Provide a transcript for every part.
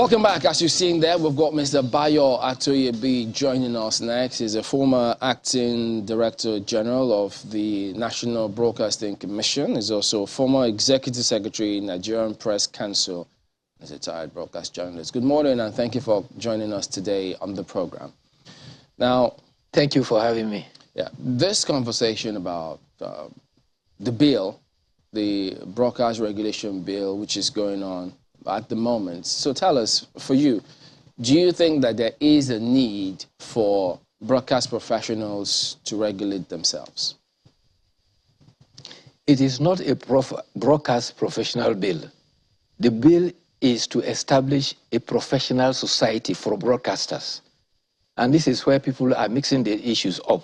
Welcome back. As you've seen there, we've got Mr. Atoyebi joining us next. He's a former acting Director General of the National Broadcasting Commission. He's also a former Executive Secretary, Nigerian Press Council. He's a retired broadcast journalist. Good morning, and thank you for joining us today on the program. Now, thank you for having me. Yeah, this conversation about the bill, the broadcast regulation bill, which is going on at the moment. So tell us, for you, do you think that there is a need for broadcast professionals to regulate themselves? It is not a broadcast professional bill. The bill is to establish a professional society for broadcasters. And this is where people are mixing the issues up.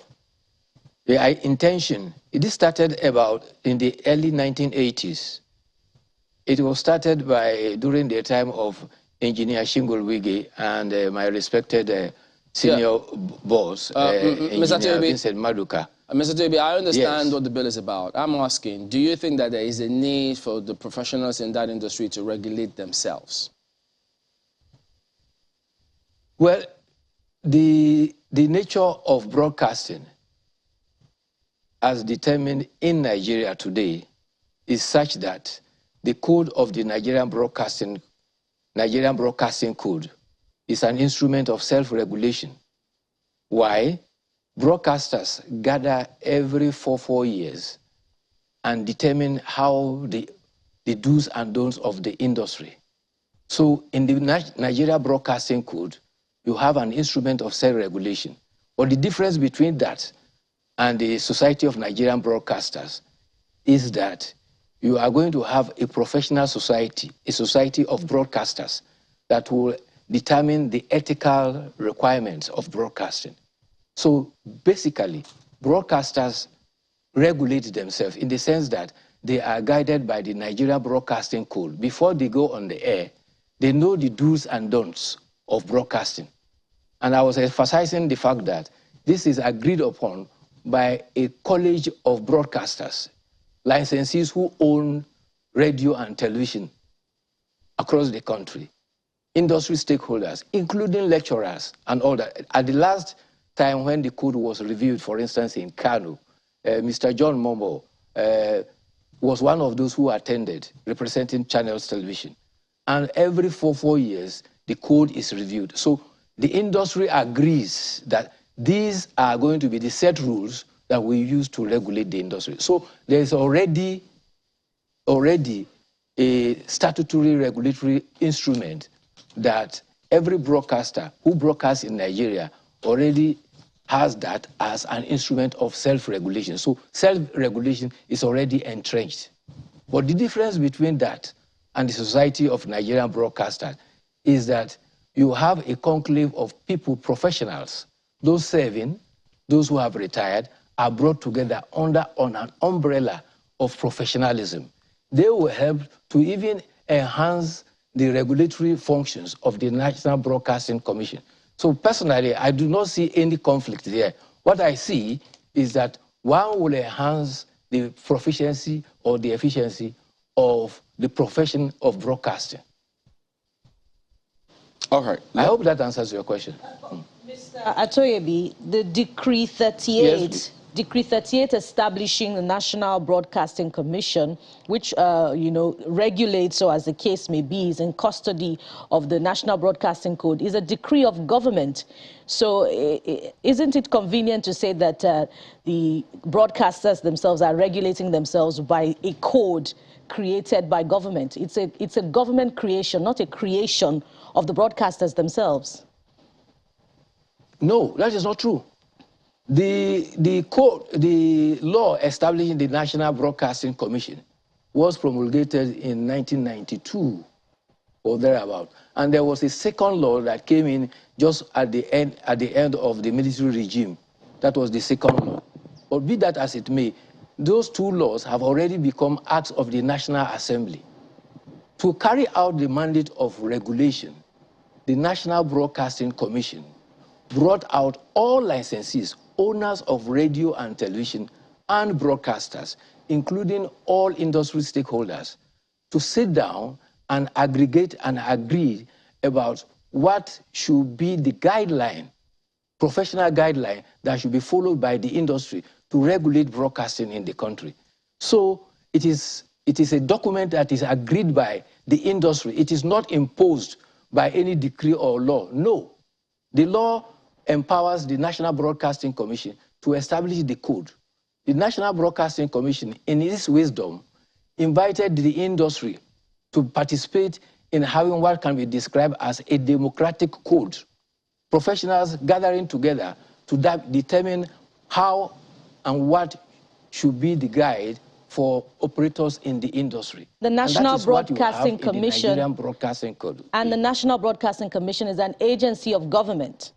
The intention, it started about in the early 1980s. It was started during the time of Engineer Shingol Wige and my respected senior boss, Engineer Vincent Maduka. Mr. Atoyebi, I understand what the bill is about. I'm asking, do you think that there is a need for the professionals in that industry to regulate themselves? Well, the nature of broadcasting as determined in Nigeria today is such that the code of the Nigerian Broadcasting Code is an instrument of self-regulation. Why? Broadcasters gather every 4 years and determine how the do's and don'ts of the industry. So in the Nigeria Broadcasting Code, you have an instrument of self-regulation. But the difference between that and the Society of Nigerian Broadcasters is that you are going to have a professional society, a society of broadcasters that will determine the ethical requirements of broadcasting. So basically, broadcasters regulate themselves in the sense that they are guided by the Nigeria Broadcasting Code. Before they go on the air, they know the do's and don'ts of broadcasting. And I was emphasizing the fact that this is agreed upon by a college of broadcasters, licensees who own radio and television across the country, industry stakeholders, including lecturers and all that. At the last time when the code was reviewed, for instance, in Kano, Mr. John Momo was one of those who attended, representing Channels Television. And every 4 years, the code is reviewed. So the industry agrees that these are going to be the set rules that we use to regulate the industry. So there's already a statutory regulatory instrument that every broadcaster who broadcasts in Nigeria already has that as an instrument of self-regulation. So self-regulation is already entrenched. But the difference between that and the Society of Nigerian Broadcasters is that you have a conclave of people, professionals, those serving, those who have retired, are brought together on an umbrella of professionalism. They will help to even enhance the regulatory functions of the National Broadcasting Commission. So personally, I do not see any conflict there. What I see is that one will enhance the proficiency or the efficiency of the profession of broadcasting. All right. I hope that answers your question. Mr. Atoyebi, the Decree 38, yes, Decree 38 establishing the National Broadcasting Commission, which, regulates, or as the case may be, is in custody of the National Broadcasting Code, is a decree of government. So isn't it convenient to say that the broadcasters themselves are regulating themselves by a code created by government? It's a government creation, not a creation of the broadcasters themselves. No, that is not true. The law establishing the National Broadcasting Commission was promulgated in 1992 or thereabout, and there was a second law that came in just at the end of the military regime. That was the second law. But be that as it may, those two laws have already become acts of the National Assembly. To carry out the mandate of regulation, the National Broadcasting Commission brought out all licensees, owners of radio and television, and broadcasters, including all industry stakeholders, to sit down and aggregate and agree about what should be the guideline, professional guideline that should be followed by the industry to regulate broadcasting in the country. So it is a document that is agreed by the industry. It is not imposed by any decree or law. No. The law empowers the National Broadcasting Commission to establish the code. The National Broadcasting Commission, in its wisdom, invited the industry to participate in having what can be described as a democratic code. Professionals gathering together to determine how and what should be the guide for operators in the industry. The National Broadcasting The Commission Nigerian Broadcasting Code. And the National Broadcasting Commission is an agency of government.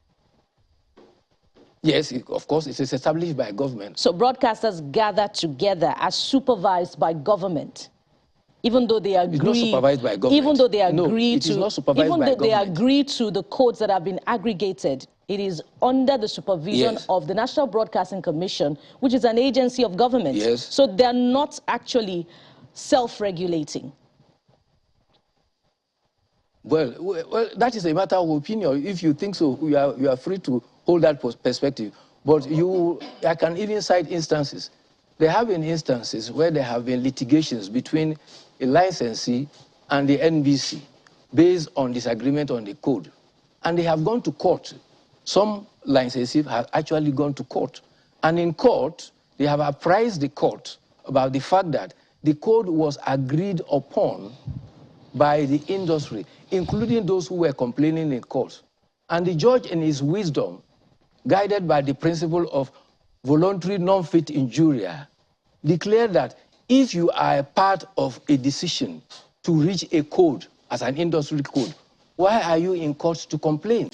Yes, of course, it is established by government. So broadcasters gather together as supervised by government, even though they agree. It's not supervised by government. Even though they agree no, it is not supervised even by though government. they agree to the codes that have been aggregated, it is under the supervision Yes. of the National Broadcasting Commission, which is an agency of government. Yes. So they're not actually self-regulating. Well, that is a matter of opinion. If you think so, you are free to hold that perspective. But I can even cite instances. There have been instances where there have been litigations between a licensee and the NBC based on disagreement on the code. And they have gone to court. Some licensees have actually gone to court. And in court, they have apprised the court about the fact that the code was agreed upon by the industry, including those who were complaining in court. And the judge, in his wisdom, guided by the principle of voluntary non-fit injuria, declared that if you are a part of a decision to reach a code as an industry code, why are you in court to complain?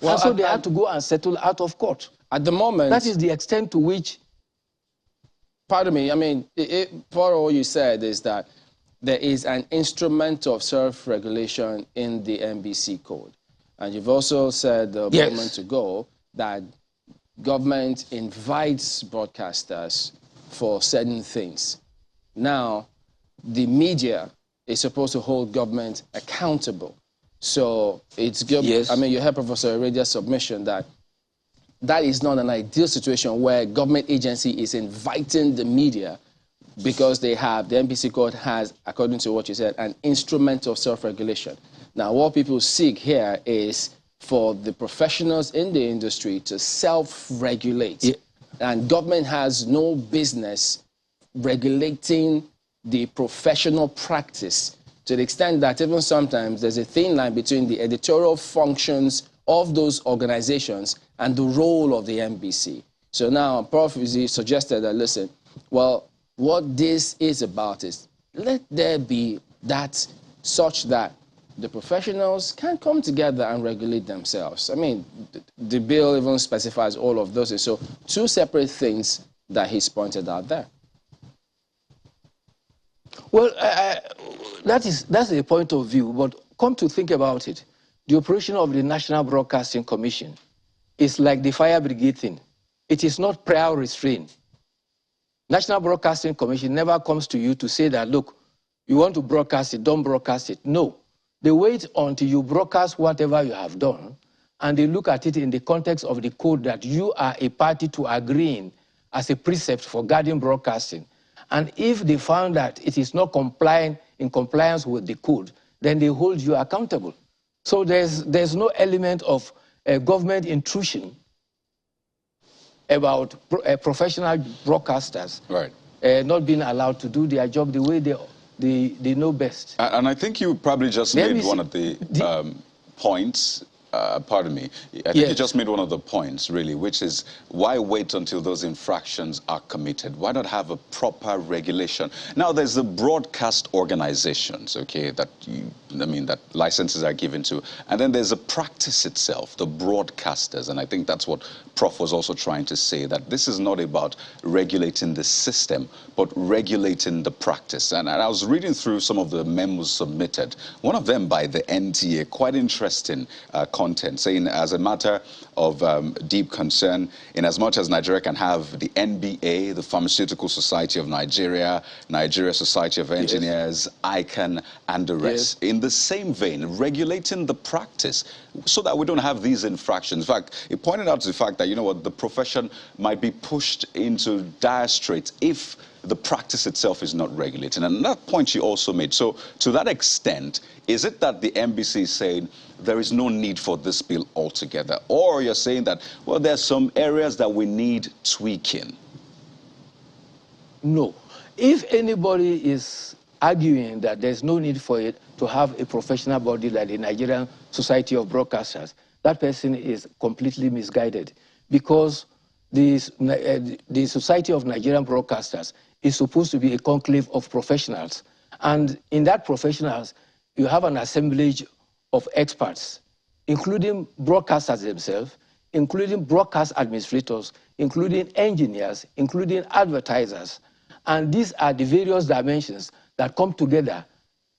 Well, and so they had to go and settle out of court. At the moment, that is the extent to which. Pardon me, I mean, for all you said is that there is an instrument of self-regulation in the NBC code. And you've also said a moment ago that government invites broadcasters for certain things. Now, the media is supposed to hold government accountable. So it's good. Yes. I mean, you heard Professor Heredia's submission that that is not an ideal situation where government agency is inviting the media because they have, the NBC code has, according to what you said, an instrument of self-regulation. Now, what people seek here is for the professionals in the industry to self-regulate. Yeah. And government has no business regulating the professional practice to the extent that even sometimes there's a thin line between the editorial functions of those organizations and the role of the NBC. So now, Prof. suggested that, listen, well, what this is about is let there be that such that the professionals can come together and regulate themselves. I mean, the bill even specifies all of those. So two separate things that he's pointed out there. Well, that's a point of view, but come to think about it. The operation of the National Broadcasting Commission is like the fire brigade thing. It is not prior restraint. National Broadcasting Commission never comes to you to say that, look, you want to broadcast it, don't broadcast it. No. They wait until you broadcast whatever you have done, and they look at it in the context of the code that you are a party to agreeing as a precept for guarding broadcasting. And if they found that it is not in compliance with the code, then they hold you accountable. So there's no element of government intrusion about professional broadcasters not being allowed to do their job the way they know best. And I think you probably just made one of the points, pardon me, I think you just made one of the points, really, which is why wait until those infractions are committed? Why not have a proper regulation? Now, there's the broadcast organizations, okay, that that licenses are given to, and then there's the practice itself, the broadcasters, and I think that's what Prof was also trying to say, that this is not about regulating the system, but regulating the practice. And I was reading through some of the memos submitted, one of them by the NTA, quite interesting content, saying, as a matter of deep concern, in as much as Nigeria can have the NBA, the Pharmaceutical Society of Nigeria, Nigeria Society of Engineers, ICANN, and the rest. In the same vein, regulating the practice so that we don't have these infractions. In fact, it pointed out to the fact that, you know what, the profession might be pushed into dire straits if the practice itself is not regulated. And that point she also made. So to that extent, is it that the MBC is saying there is no need for this bill altogether? Or you're saying that, well, there's some areas that we need tweaking? No. If anybody is arguing that there's no need for it to have a professional body like the Nigerian Society of Broadcasters, that person is completely misguided, because the Society of Nigerian Broadcasters is supposed to be a conclave of professionals. And in that professionals, you have an assemblage of experts, including broadcasters themselves, including broadcast administrators, including engineers, including advertisers. And these are the various dimensions that come together,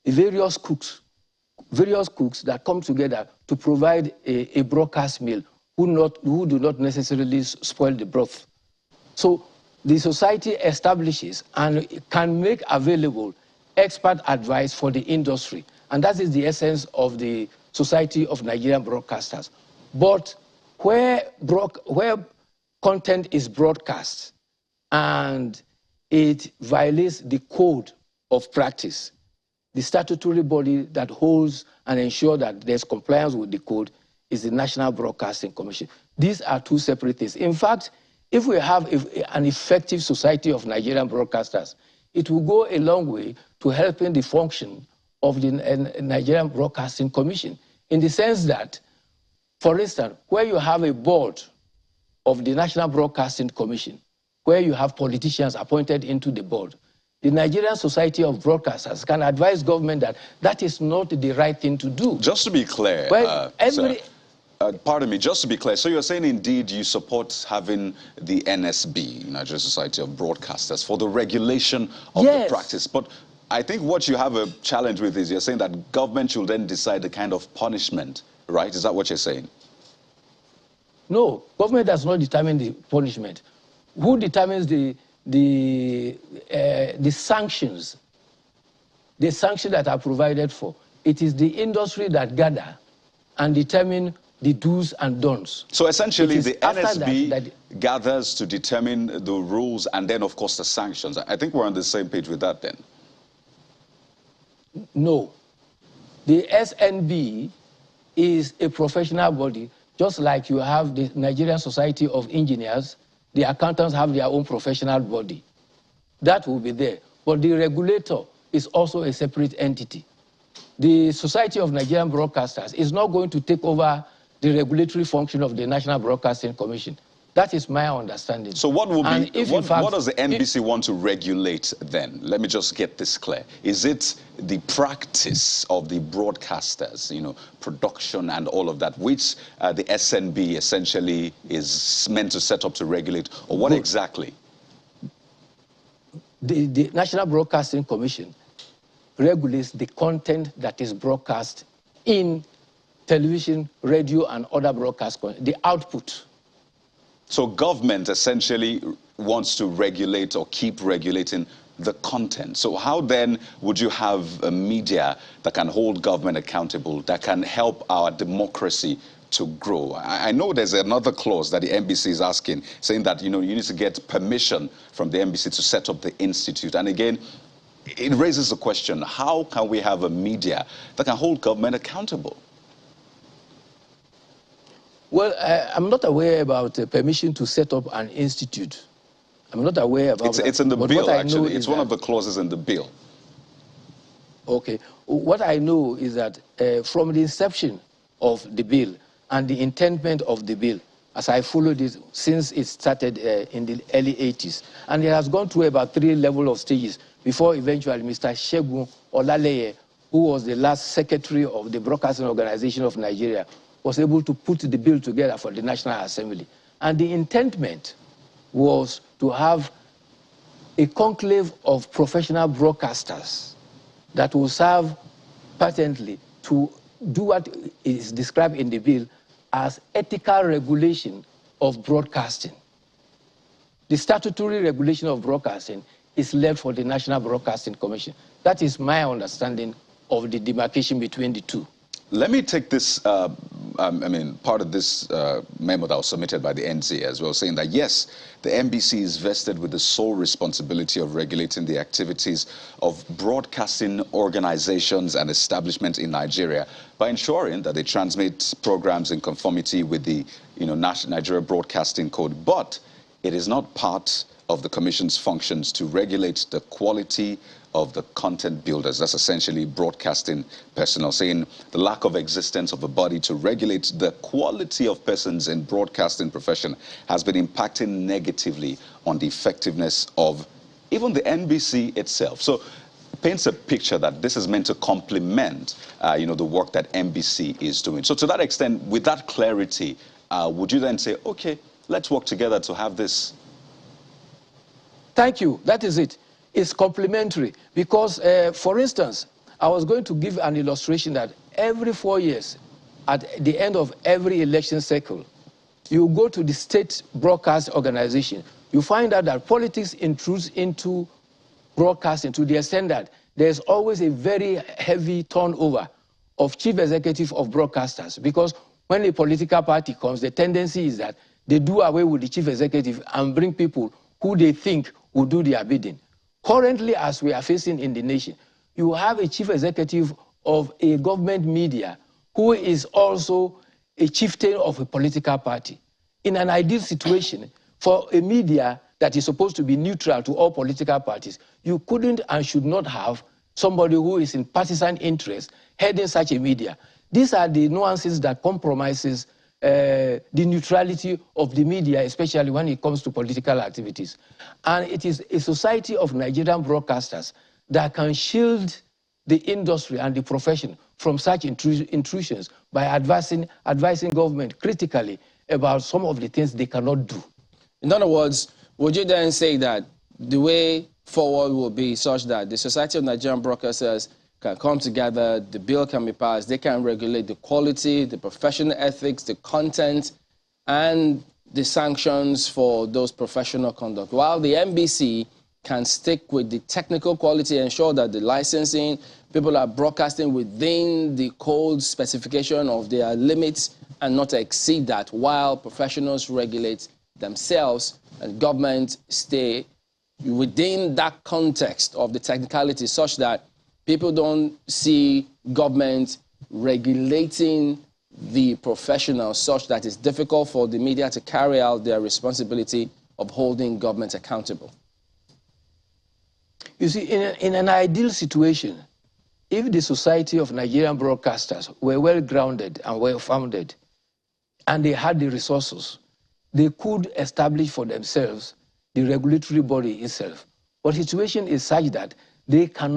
the various cooks that come together to provide a broadcast meal who do not necessarily spoil the broth. So the society establishes and can make available expert advice for the industry. And that is the essence of the Society of Nigerian Broadcasters. But where content is broadcast and it violates the code of practice, the statutory body that holds and ensures that there's compliance with the code is the National Broadcasting Commission. These are two separate things. In fact, if we have an effective Society of Nigerian Broadcasters, it will go a long way to helping the function of the Nigerian Broadcasting Commission, in the sense that, for instance, where you have a board of the National Broadcasting Commission, where you have politicians appointed into the board, the Nigerian Society of Broadcasters can advise government that that is not the right thing to do. Just to be clear, pardon me, just to be clear, so you're saying indeed you support having the NSB, Nigerian Society of Broadcasters, for the regulation of the practice. But I think what you have a challenge with is you're saying that government should then decide the kind of punishment, right? Is that what you're saying? No, government does not determine the punishment. Who determines the sanctions? The sanctions that are provided for. It is the industry that gather and determine the do's and don'ts. So essentially the NSB gathers to determine the rules and then of course the sanctions. I think we're on the same page with that then. No. The SNB is a professional body, just like you have the Nigerian Society of Engineers. The accountants have their own professional body. That will be there. But the regulator is also a separate entity. The Society of Nigerian Broadcasters is not going to take over the regulatory function of the National Broadcasting Commission. That is my understanding. So what will be, what does the NBC want to regulate then? Let me just get this clear. Is it the practice of the broadcasters, you know, production and all of that, which the SNB essentially is meant to set up to regulate, or what exactly? The National Broadcasting Commission regulates the content that is broadcast in television, radio, and other broadcast content, the output. So government essentially wants to regulate or keep regulating the content. So how then would you have a media that can hold government accountable, that can help our democracy to grow? I know there's another clause that the NBC is asking, saying that, you know, you need to get permission from the NBC to set up the institute. And again, it raises the question, how can we have a media that can hold government accountable? Well, I'm not aware about permission to set up an institute. I'm not aware about that. It's in the bill, actually. It's one of the clauses in the bill. Okay. What I know is that from the inception of the bill and the intendment of the bill, as I followed it since it started in the early 80s, and it has gone through about 3 levels of stages before eventually Mr. Segun Olaleye, who was the last secretary of the Broadcasting Organization of Nigeria, was able to put the bill together for the National Assembly. And the intentment was to have a conclave of professional broadcasters that will serve patently to do what is described in the bill as ethical regulation of broadcasting. The statutory regulation of broadcasting is left for the National Broadcasting Commission. That is my understanding of the demarcation between the two. Let me take this, part of this memo that was submitted by the NC as well, saying that yes, the NBC is vested with the sole responsibility of regulating the activities of broadcasting organizations and establishments in Nigeria by ensuring that they transmit programs in conformity with the Nigeria Broadcasting Code. But it is not part of the Commission's functions to regulate the quality of the content builders. That's essentially broadcasting personnel, saying the lack of existence of a body to regulate the quality of persons in broadcasting profession has been impacting negatively on the effectiveness of even the NBC itself. So paints a picture that this is meant to complement, the work that NBC is doing. So to that extent, with that clarity, would you then say, okay, let's work together to have this? Thank you. That is it. It's complementary because, for instance, I was going to give an illustration that every 4 years, at the end of every election cycle, you go to the state broadcast organization, you find out that politics intrudes into broadcasting to the extent that there's always a very heavy turnover of chief executive of broadcasters, because when a political party comes, the tendency is that they do away with the chief executive and bring people who they think will do their bidding. Currently, as we are facing in the nation, you have a chief executive of a government media who is also a chieftain of a political party. In an ideal situation, for a media that is supposed to be neutral to all political parties, you couldn't and should not have somebody who is in partisan interest heading such a media. These are the nuances that compromises the neutrality of the media, especially when it comes to political activities. And it is a society of Nigerian broadcasters that can shield the industry and the profession from such intrusions by advising government critically about some of the things they cannot do. In other words, would you then say that the way forward will be such that the Society of Nigerian Broadcasters can come together, the bill can be passed, they can regulate the quality, the professional ethics, the content, and the sanctions for those professional conduct, while the NBC can stick with the technical quality, ensure that the licensing, people are broadcasting within the code specification of their limits and not to exceed that, while professionals regulate themselves and government stay within that context of the technicality such that people don't see government regulating the professionals such that it's difficult for the media to carry out their responsibility of holding government accountable. You see, in an ideal situation, if the Society of Nigerian Broadcasters were well-grounded and well-founded, and they had the resources, they could establish for themselves the regulatory body itself. But the situation is such that they have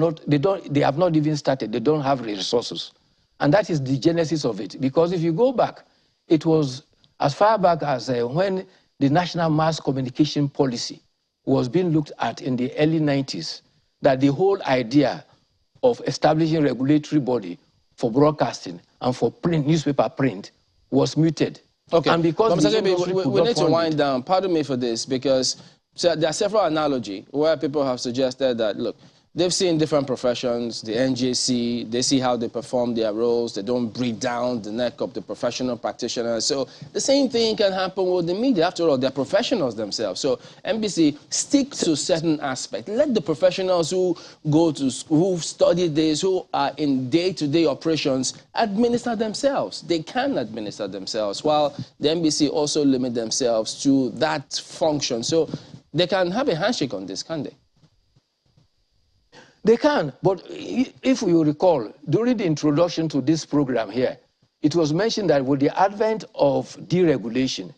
not even started, they don't have resources. And that is the genesis of it. Because if you go back, it was as far back as when the National Mass Communication Policy was being looked at in the early 90s, that the whole idea of establishing a regulatory body for broadcasting and for print, newspaper print was mooted. Okay, and because we need to wind down. Pardon me for this, because there are several analogies where people have suggested that, look, they've seen different professions, the NJC, they see how they perform their roles, they don't breathe down the neck of the professional practitioners. So the same thing can happen with the media. After all, they're professionals themselves. So NBC, stick to certain aspects. Let the professionals who go to school, who study this, who are in day-to-day operations, administer themselves. They can administer themselves, while the NBC also limit themselves to that function. So they can have a handshake on this, can't they? They can, but if you recall, during the introduction to this program here, it was mentioned that with the advent of deregulation,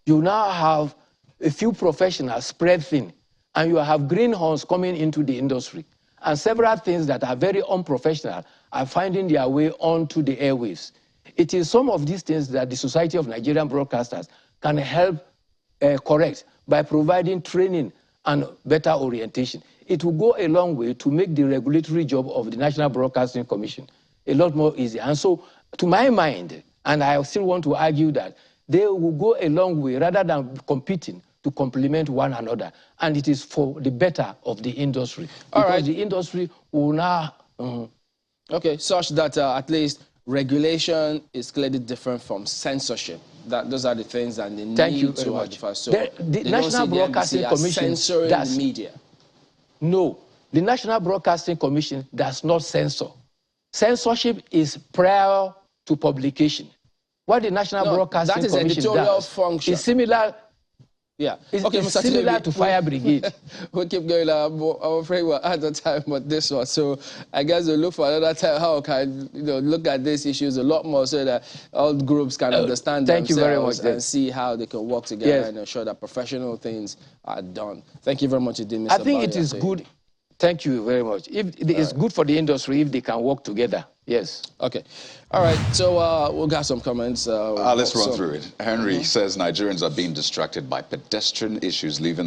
you now have a few professionals spread thin, and you have greenhorns coming into the industry, and several things that are very unprofessional are finding their way onto the airwaves. It is some of these things that the Society of Nigerian Broadcasters can help correct by providing training and better orientation. It will go a long way to make the regulatory job of the National Broadcasting Commission a lot more easy. And so, to my mind, and I still want to argue that they will go a long way rather than competing to complement one another. And it is for the better of the industry. Because the industry will now... Okay, such that at least regulation is clearly different from censorship. Those are the things that they need to identify. So the National Broadcasting Commission censoring the media. No, the National Broadcasting Commission does not censor. Censorship is prior to publication. What the National Broadcasting Commission does function. is similar. Yeah. It's similar to fire brigade. We'll keep going. I'm afraid we're out of time with this one. So I guess we'll look for another time how can look at these issues a lot more so that all groups can understand themselves you very much, and see how they can work together and ensure that professional things are done. Thank you very much, Mr. I think it is good. Thank you very much. It's good for the industry if they can work together. Yes. Okay. All right. So we'll got some comments. Let's run through it. Henry says Nigerians are being distracted by pedestrian issues, leaving